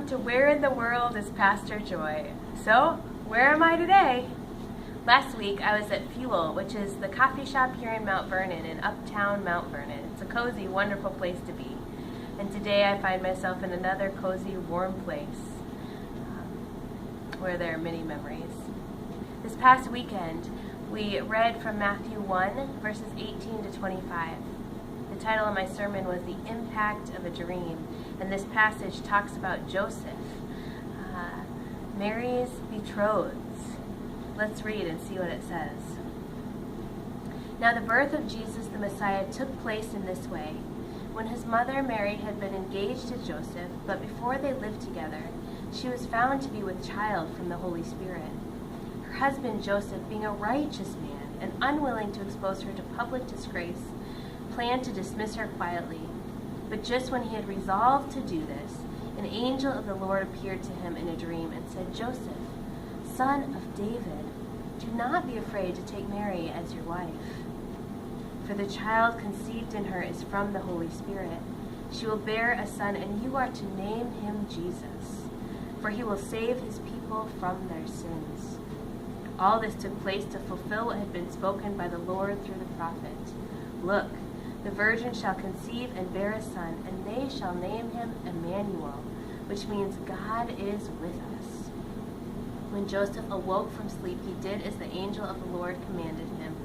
Welcome to Where in the World is Pastor Joy? So, where am I today? Last week I was at Fuel, which is the coffee shop here in Mount Vernon, in uptown Mount Vernon. It's a cozy, wonderful place to be. And today I find myself in another cozy, warm place where there are many memories. This past weekend we read from Matthew 1, verses 18 to 25. The title of my sermon was The Impact of a Dream, and this passage talks about Joseph, Mary's betrothed. Let's read and see what it says. Now the birth of Jesus the Messiah took place in this way. When his mother Mary had been engaged to Joseph, but before they lived together, she was found to be with child from the Holy Spirit. Her husband Joseph, being a righteous man and unwilling to expose her to public disgrace, planned to dismiss her quietly. But just when he had resolved to do this, an angel of the Lord appeared to him in a dream and said, Joseph, son of David, do not be afraid to take Mary as your wife. For the child conceived in her is from the Holy Spirit. She will bear a son, and you are to name him Jesus, for he will save his people from their sins. All this took place to fulfill what had been spoken by the Lord through the prophet. Look, the virgin shall conceive and bear a son, and they shall name him Emmanuel, which means God is with us. When Joseph awoke from sleep, he did as the angel of the Lord commanded him.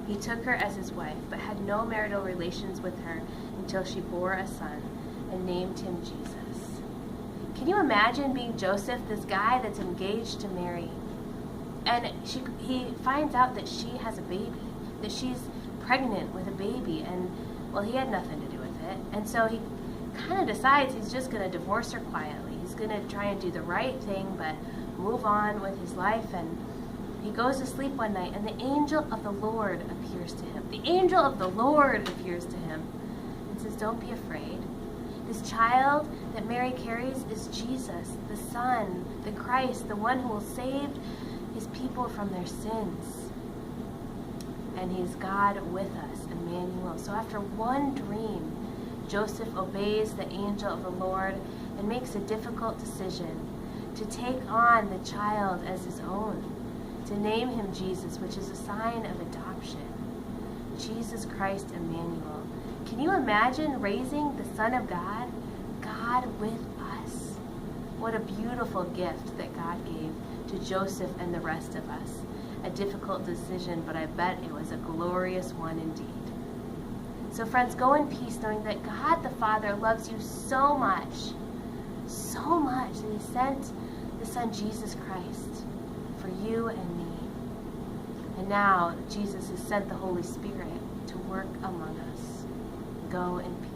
He took her as his wife, but had no marital relations with her until she bore a son, and named him Jesus. Can you imagine being Joseph, this guy that's engaged to Mary? And he finds out that she has a baby, that she's pregnant with a baby, and well, he had nothing to do with it. And so he kind of decides he's just going to divorce her quietly. He's going to try and do the right thing, but move on with his life. And he goes to sleep one night, and the angel of the Lord appears to him. The angel of the Lord appears to him and says, don't be afraid. This child that Mary carries is Jesus, the Son, the Christ, the one who will save his people from their sins. And he's God with us, Emmanuel. So after one dream, Joseph obeys the angel of the Lord and makes a difficult decision to take on the child as his own, to name him Jesus, which is a sign of adoption. Jesus Christ, Emmanuel. Can you imagine raising the Son of God, God with us? What a beautiful gift that God gave to Joseph and the rest of us. A difficult decision, but I bet it was a glorious one indeed. So friends, go in peace, knowing that God the Father loves you so much that he sent the Son Jesus Christ for you and me. And now Jesus has sent the Holy Spirit to work among us. Go in peace.